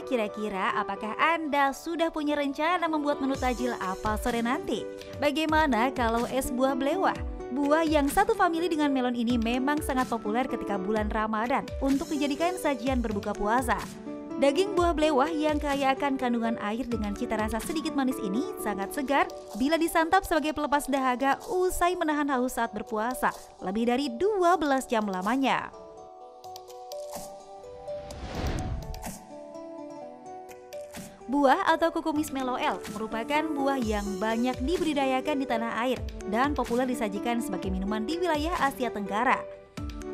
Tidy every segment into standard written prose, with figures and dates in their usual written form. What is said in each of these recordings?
kira-kira apakah Anda sudah punya rencana membuat menu tajil apa sore nanti? Bagaimana kalau es buah belewah? Buah yang satu famili dengan melon ini memang sangat populer ketika bulan Ramadan untuk dijadikan sajian berbuka puasa. Daging buah belewah yang kaya akan kandungan air dengan cita rasa sedikit manis ini sangat segar bila disantap sebagai pelepas dahaga usai menahan haus saat berpuasa lebih dari 12 jam lamanya. Buah atau kukumis meloel merupakan buah yang banyak dibudidayakan di tanah air dan populer disajikan sebagai minuman di wilayah Asia Tenggara.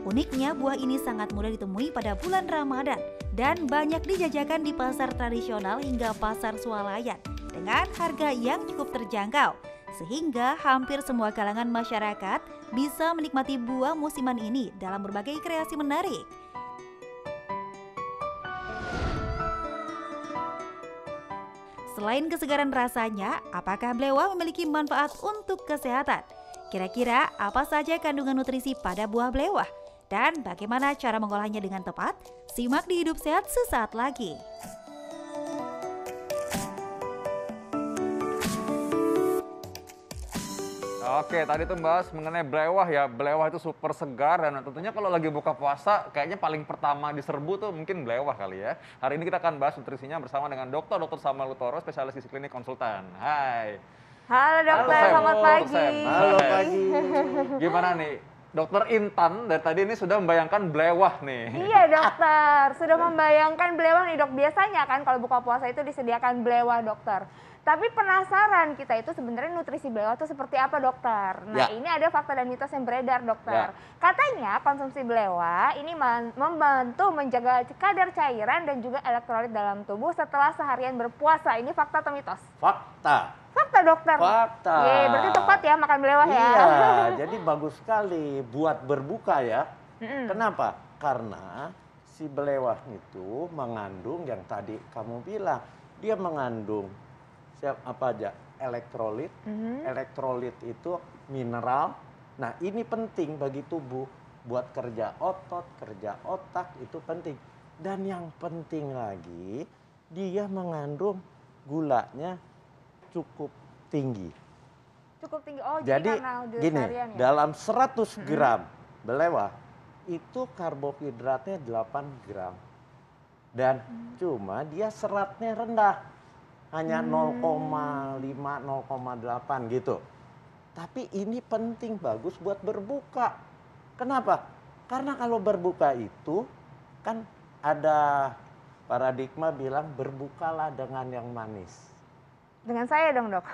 Uniknya, buah ini sangat mudah ditemui pada bulan Ramadan dan banyak dijajakan di pasar tradisional hingga pasar swalayan dengan harga yang cukup terjangkau, sehingga hampir semua kalangan masyarakat bisa menikmati buah musiman ini dalam berbagai kreasi menarik. Selain kesegaran rasanya, apakah belewah memiliki manfaat untuk kesehatan? Kira-kira apa saja kandungan nutrisi pada buah belewah? Dan bagaimana cara mengolahnya dengan tepat? Simak di Hidup Sehat sesaat lagi. Oke, tadi tuh bahas mengenai belewah ya. Belewah itu super segar dan tentunya kalau lagi buka puasa kayaknya paling pertama diserbu tuh mungkin belewah kali ya. Hari ini kita akan bahas nutrisinya bersama dengan Dr. Samuel Utoro, spesialis gizi klinik konsultan. Hai. Halo dokter, Sam. selamat pagi. Halo pagi. Gimana nih? Dokter Intan dari tadi ini sudah membayangkan belewah nih. Iya dokter, sudah membayangkan belewah nih dok. Biasanya kan kalau buka puasa itu disediakan belewah dokter. Tapi penasaran kita itu sebenarnya nutrisi belewah itu seperti apa dokter? Nah ini ada fakta dan mitos yang beredar dokter. Katanya konsumsi belewah ini membantu menjaga kadar cairan dan juga elektrolit dalam tubuh setelah seharian berpuasa. Ini fakta atau mitos? Fakta. Fakta dokter. Fakta. Ye, berarti tepat ya makan belewah ya. Iya, jadi bagus sekali buat berbuka ya. Kenapa? Karena si belewah itu mengandung yang tadi kamu bilang, dia mengandung apa aja? Elektrolit. Elektrolit itu mineral. Nah, ini penting bagi tubuh buat kerja otot, kerja otak itu penting. Dan yang penting lagi, dia mengandung gulanya cukup tinggi. Cukup tinggi. Oh, jadi gini, ya? dalam 100 gram belewah itu karbohidratnya 8 gram. Dan cuma dia seratnya rendah. Hanya 0,5, 0,8 gitu. Tapi ini penting, bagus buat berbuka. Kenapa? Karena kalau berbuka itu kan ada paradigma bilang berbukalah dengan yang manis. Dengan saya dong dok.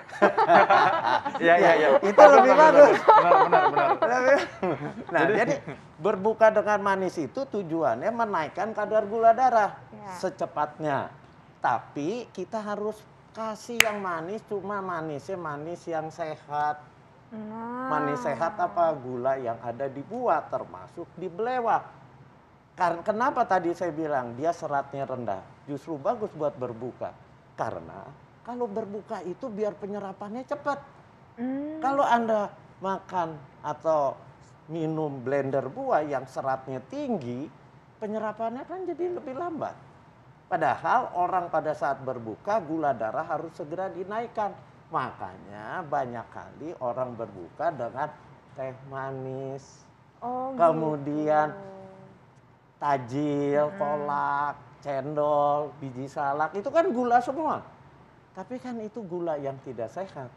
Iya. Itu lebih bagus. Benar. Nah, jadi berbuka dengan manis itu tujuannya menaikkan kadar gula darah secepatnya. Tapi kita harus kasih yang manis, cuma manisnya manis yang sehat. Manis sehat apa? Gula yang ada di buah, termasuk di belewah. Kenapa tadi saya bilang dia seratnya rendah? Justru bagus buat berbuka. Karena kalau berbuka itu biar penyerapannya cepat. Kalau Anda makan atau minum blender buah yang seratnya tinggi, penyerapannya kan jadi lebih lambat. Padahal orang pada saat berbuka gula darah harus segera dinaikkan. Makanya banyak kali orang berbuka dengan teh manis. Kemudian tajil, kolak, cendol, biji salak. Itu kan gula semua. Tapi kan itu gula yang tidak sehat.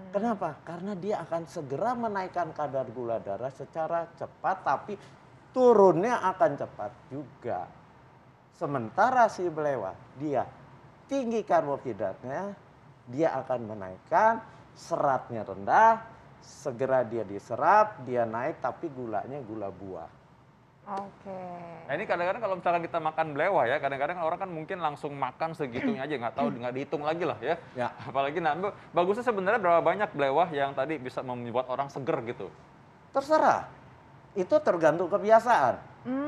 Kenapa? Karena dia akan segera menaikkan kadar gula darah secara cepat. Tapi turunnya akan cepat juga. Sementara si belewah, dia tinggi karbohidratnya, dia akan menaikkan, seratnya rendah, segera dia diserap, dia naik, tapi gulanya gula buah. Oke. Nah ini kadang-kadang kalau misalkan kita makan belewah ya, kadang-kadang orang kan mungkin langsung makan segitunya aja, nggak tahu, nggak dihitung lagi lah ya. Apalagi bagusnya sebenarnya berapa banyak belewah yang tadi bisa membuat orang seger gitu? Terserah, itu tergantung kebiasaan.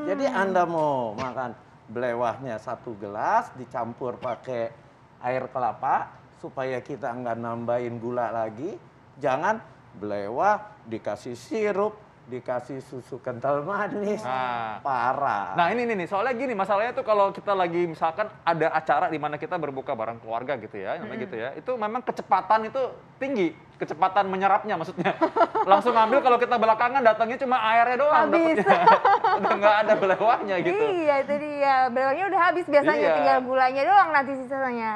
Jadi Anda mau makan belewahnya 1 gelas dicampur pakai air kelapa supaya kita nggak nambahin gula lagi. Jangan belewah dikasih sirup, dikasih susu kental manis, Nah. parah. Nah ini nih, soalnya gini, masalahnya tuh kalau kita lagi misalkan ada acara di mana kita berbuka bareng keluarga gitu ya, namanya gitu ya, itu memang kecepatan itu tinggi, kecepatan menyerapnya maksudnya. Langsung ambil, kalau kita belakangan datangnya cuma airnya doang Habis. dapetnya. Udah nggak ada belewahnya gitu. Iya, itu dia. Belewahnya udah habis biasanya, Iya. tinggal gulanya doang nanti sisanya.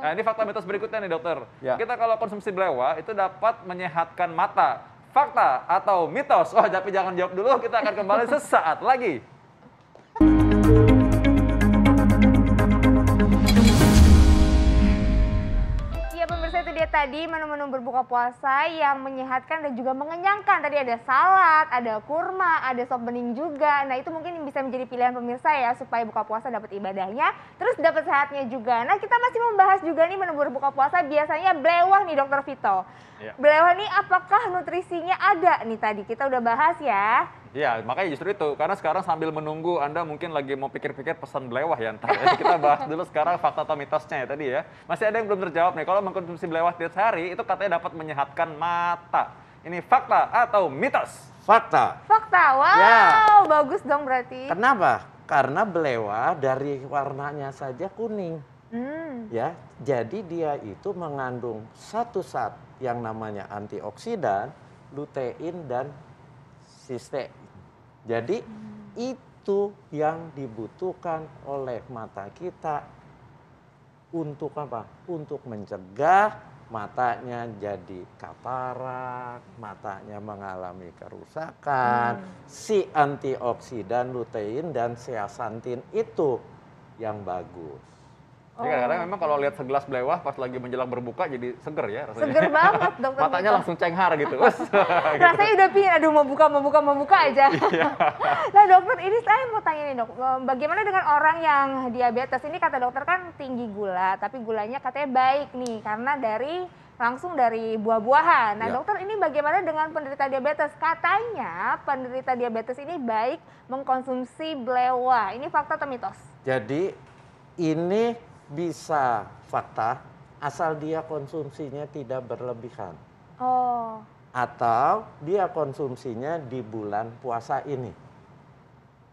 Nah ini fakta mitos berikutnya nih dokter. Ya. Kita kalau konsumsi belewah itu dapat menyehatkan mata. Fakta atau mitos? Wah, tapi jangan jawab dulu, kita akan kembali sesaat lagi. Iya pemirsa, itu dia tadi menu-menu berbuka puasa yang menyehatkan dan juga mengenyangkan. Tadi ada salad, ada kurma, ada sop bening juga. Nah itu mungkin bisa menjadi pilihan pemirsa ya, supaya buka puasa dapat ibadahnya, terus dapat sehatnya juga. Nah kita masih membahas juga nih menu berbuka puasa biasanya belewah nih Dokter Vito. Ya. Belewah nih apakah nutrisinya ada nih, tadi kita udah bahas ya. Ya, makanya justru itu. Karena sekarang sambil menunggu, Anda mungkin lagi mau pikir-pikir pesan belewah ya ntar. Ya. Kita bahas dulu sekarang fakta atau mitosnya ya tadi ya. Masih ada yang belum terjawab nih. Kalau mengkonsumsi belewah tiap hari, itu katanya dapat menyehatkan mata. Ini fakta atau mitos? Fakta. Fakta, wow, Ya. bagus dong berarti. Kenapa? Karena belewah dari warnanya saja kuning. Ya, jadi dia itu mengandung satu zat yang namanya antioksidan, lutein dan sistein. Jadi itu yang dibutuhkan oleh mata kita untuk apa? Untuk mencegah matanya jadi katarak, matanya mengalami kerusakan. Si antioksidan, lutein dan zeaxanthin itu yang bagus. Jadi kadang-kadang memang kalau lihat segelas belewah pas lagi menjelang berbuka jadi seger ya rasanya. Seger banget Dokter Matanya Vito. langsung cenghar gitu. Wes, gitu. Rasanya udah pingin, aduh mau buka aja. Nah dokter, ini saya mau tanya nih dok, bagaimana dengan orang yang diabetes? Ini kata dokter kan tinggi gula, tapi gulanya katanya baik nih, karena langsung dari buah-buahan. Nah Ya. dokter, ini bagaimana dengan penderita diabetes? Katanya penderita diabetes ini baik mengkonsumsi belewah. Ini fakta atau mitos? Jadi ini bisa fakta asal dia konsumsinya tidak berlebihan. Oh, Atau dia konsumsinya di bulan puasa ini.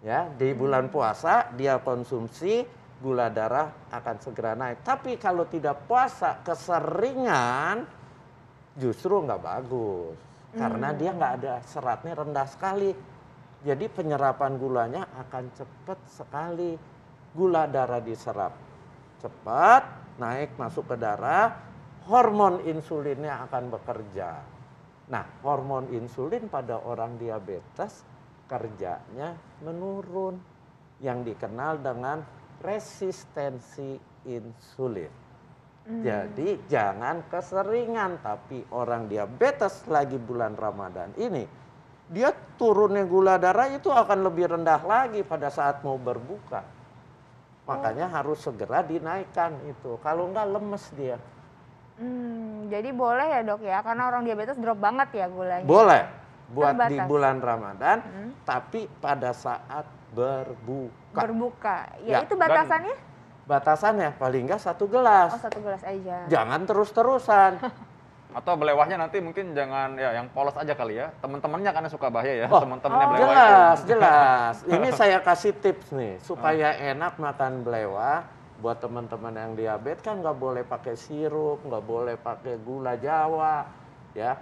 Ya, di bulan puasa dia konsumsi, gula darah akan segera naik. Tapi kalau tidak puasa keseringan justru nggak bagus. Karena dia nggak ada seratnya, rendah sekali. Jadi penyerapan gulanya akan cepat sekali. Gula darah diserap cepat, naik masuk ke darah, hormon insulinnya akan bekerja. Nah, hormon insulin pada orang diabetes kerjanya menurun, yang dikenal dengan resistensi insulin. Jadi jangan keseringan, tapi orang diabetes lagi bulan Ramadan ini, dia turunnya gula darah itu akan lebih rendah lagi pada saat mau berbuka. Makanya harus segera dinaikkan itu. Kalau enggak lemes dia. jadi boleh ya dok ya, karena orang diabetes drop banget ya gulanya. Boleh buat di Terbatas. bulan Ramadan, tapi pada saat berbuka. Berbuka, Ya, ya itu batasannya? Batasannya paling enggak 1 gelas. Oh 1 gelas aja. Jangan terus-terusan. Atau belewahnya nanti mungkin jangan ya yang polos aja kali ya. Teman-temannya karena suka bahaya ya, Oh, teman-temannya belewah Jelas, itu. jelas. Ini saya kasih tips nih, supaya enak makan belewah. Buat teman-teman yang diabetes kan nggak boleh pakai sirup, nggak boleh pakai gula Jawa, ya.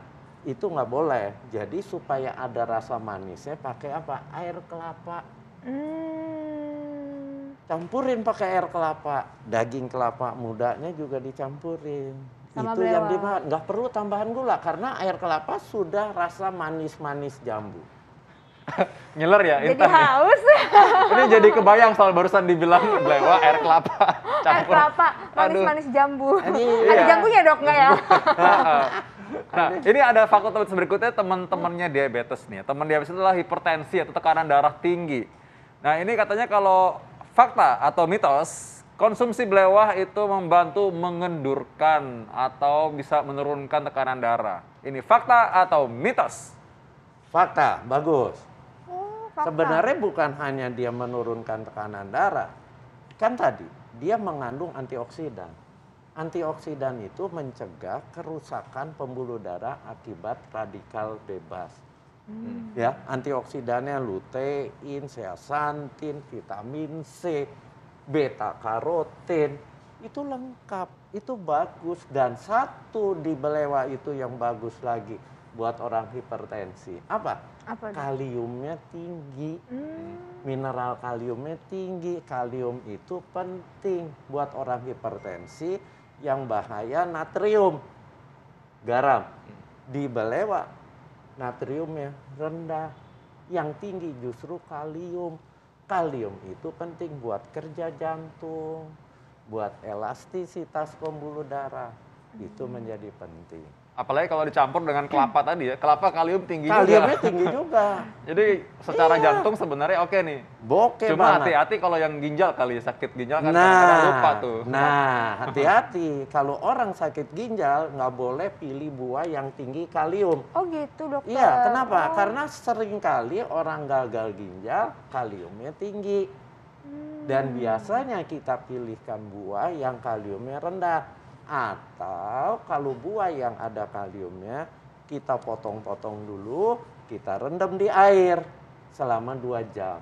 Itu nggak boleh. Jadi supaya ada rasa manisnya pakai apa? Air kelapa. Campurin pakai air kelapa. Daging kelapa mudanya juga dicampurin. Sama Itu yang belewah. nggak perlu tambahan gula karena air kelapa sudah rasa manis-manis jambu. Nyeler ya, Jadi Intan ya. haus. Ini jadi kebayang soal barusan dibilang belewah air kelapa Air campur. kelapa, Aduh. manis-manis jambu. Ini Ada iya. jambunya dok nggak ya? Nah, ini ada fakultas berikutnya, teman-temannya diabetes nih. Teman diabetes itu adalah hipertensi atau tekanan darah tinggi. Nah, ini katanya kalau fakta atau mitos, konsumsi belewah itu membantu mengendurkan atau bisa menurunkan tekanan darah. Ini fakta atau mitos? Fakta, bagus. Oh, fakta. Sebenarnya bukan hanya dia menurunkan tekanan darah. Kan tadi, dia mengandung antioksidan. Antioksidan itu mencegah kerusakan pembuluh darah akibat radikal bebas. Ya, antioksidannya lutein, zeaxanthin, vitamin C, beta karoten, itu lengkap, itu bagus. Dan satu di belewa itu yang bagus lagi buat orang hipertensi. Apa? Kaliumnya tinggi, mineral kaliumnya tinggi. Kalium itu penting buat orang hipertensi. Yang bahaya natrium, garam. Di belewa natriumnya rendah, yang tinggi justru kalium. Kalium itu penting buat kerja jantung, buat elastisitas pembuluh darah, itu menjadi penting. Apalagi kalau dicampur dengan kelapa tadi ya, kelapa kalium tinggi Kaliumnya juga. tinggi juga. Jadi secara jantung sebenarnya oke nih. Bokeh Cuma banget. hati-hati kalau yang ginjal kali, sakit ginjal kan kadang-kadang lupa tuh. Nah, hati-hati. Kalau orang sakit ginjal, nggak boleh pilih buah yang tinggi kalium. Oh gitu dokter. Iya, kenapa? Karena seringkali orang gagal ginjal, kaliumnya tinggi. Dan biasanya kita pilihkan buah yang kaliumnya rendah. Atau kalau buah yang ada kaliumnya, kita potong-potong dulu, kita rendam di air selama 2 jam.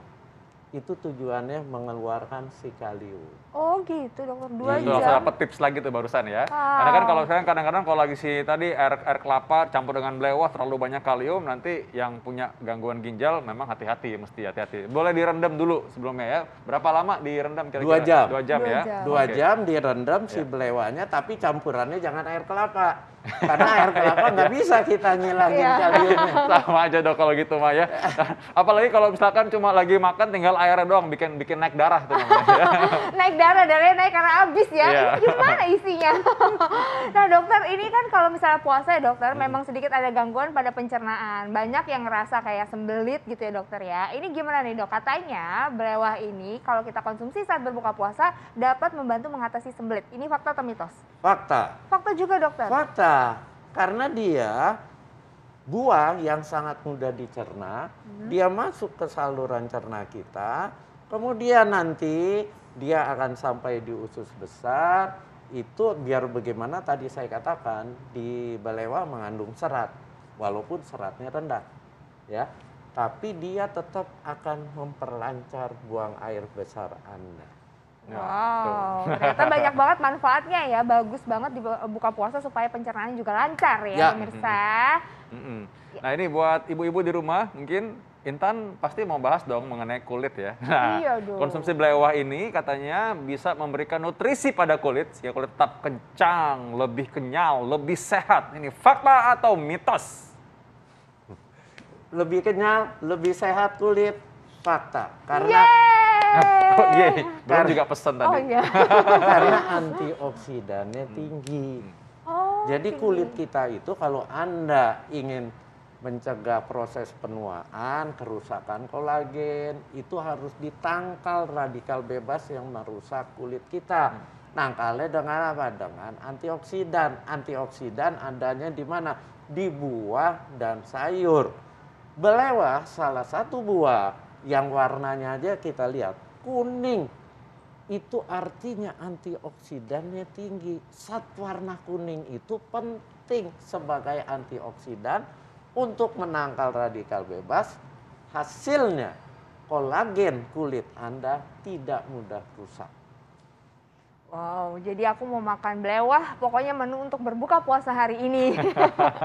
Itu tujuannya mengeluarkan si kalium. Oh gitu dokter, 2 Itu jam. langsung dapat tips lagi tuh barusan ya. Karena kan kalau saya kadang-kadang kalau lagi si tadi air kelapa campur dengan belewah terlalu banyak kalium, nanti yang punya gangguan ginjal memang hati-hati, mesti hati-hati. Boleh direndam dulu sebelumnya ya. Berapa lama direndam kira-kira? 2 jam. 2 jam ya. 2 2 Oke. jam direndam si belewanya, tapi campurannya jangan air kelapa. Karena air kelapa nggak bisa kita ngilangin Iya. kaliumnya. Sama aja dong kalau gitu mah ya. Apalagi kalau misalkan cuma lagi makan tinggal airnya doang bikin naik darah tuh namanya. Ya. Naik darahnya naik karena habis ya. Iya. Ini gimana isinya? Nah dokter, ini kan kalau misalnya puasa ya dokter, memang sedikit ada gangguan pada pencernaan. Banyak yang ngerasa kayak sembelit gitu ya dokter ya. Ini gimana nih dok? Katanya belewah ini kalau kita konsumsi saat berbuka puasa dapat membantu mengatasi sembelit. Ini fakta atau mitos? Fakta. Fakta juga dokter. Fakta. Karena dia buah yang sangat mudah dicerna, dia masuk ke saluran cerna kita, kemudian nanti dia akan sampai di usus besar. Itu biar bagaimana tadi saya katakan, di belewa mengandung serat, walaupun seratnya rendah, ya. Tapi dia tetap akan memperlancar buang air besar Anda. Ya, Wow, ternyata banyak banget manfaatnya ya. Bagus banget di buka puasa supaya pencernaannya juga lancar ya, Ya. pemirsa. Nah ini buat ibu-ibu di rumah mungkin Intan pasti mau bahas dong mengenai kulit ya. Nah, Iya dong. konsumsi belewah ini katanya bisa memberikan nutrisi pada kulit sehingga kulit tetap kencang, lebih kenyal, lebih sehat. Ini fakta atau mitos? Lebih kenyal, lebih sehat kulit, fakta. Karena Kok belum juga pesen tadi. Oh iya. karena antioksidannya tinggi. Oh, Jadi oke. kulit kita itu kalau Anda ingin mencegah proses penuaan, kerusakan kolagen, itu harus ditangkal radikal bebas yang merusak kulit kita. Nangkalnya dengan apa? Dengan antioksidan. Antioksidan adanya di mana? Di buah dan sayur. Belewah salah satu buah yang warnanya aja kita lihat kuning. Itu artinya antioksidannya tinggi. Zat warna kuning itu penting sebagai antioksidan untuk menangkal radikal bebas. Hasilnya kolagen kulit Anda tidak mudah rusak. Wow, jadi aku mau makan belewah, pokoknya menu untuk berbuka puasa hari ini.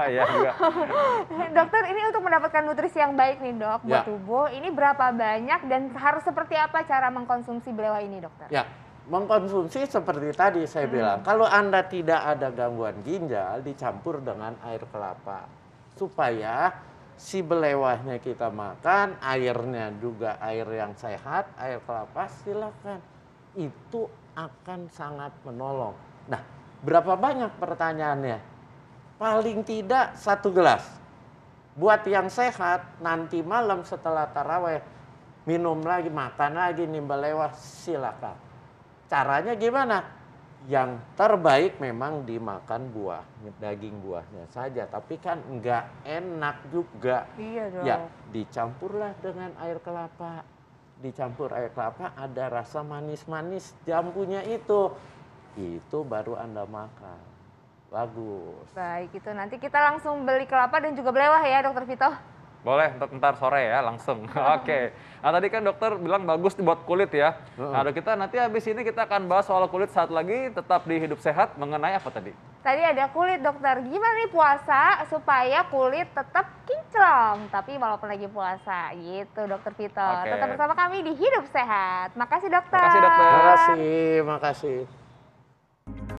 Iya juga. Dokter, ini untuk mendapatkan nutrisi yang baik nih dok buat Ya. tubuh. Ini berapa banyak dan harus seperti apa cara mengkonsumsi belewah ini dokter? Ya, mengkonsumsi seperti tadi saya bilang. Kalau Anda tidak ada gangguan ginjal, dicampur dengan air kelapa. Supaya si belewahnya kita makan, airnya juga air yang sehat, air kelapa, silakan. Itu akan sangat menolong. Nah, berapa banyak pertanyaannya? Paling tidak 1 gelas. Buat yang sehat, nanti malam setelah taraweh, minum lagi, makan lagi nih belewah, silakan. Caranya gimana? Yang terbaik memang dimakan buah, daging buahnya saja. Tapi kan nggak enak juga. Iya dok. Ya, dicampurlah dengan air kelapa. Dicampur air kelapa ada rasa manis-manis jambunya itu. Itu baru Anda makan. Bagus. Baik, itu nanti kita langsung beli kelapa dan juga belewah ya dokter Vito. Boleh untuk ntar sore ya langsung. Oke. Nah tadi kan dokter bilang bagus buat kulit ya. Nah kita nanti habis ini kita akan bahas soal kulit saat lagi tetap di Hidup Sehat mengenai apa tadi? Tadi ada kulit dokter, gimana nih puasa supaya kulit tetap kinclong tapi walaupun lagi puasa gitu dokter Vito. Oke. Tetap bersama kami di Hidup Sehat. Makasih dokter. Makasih dokter. Terima kasih.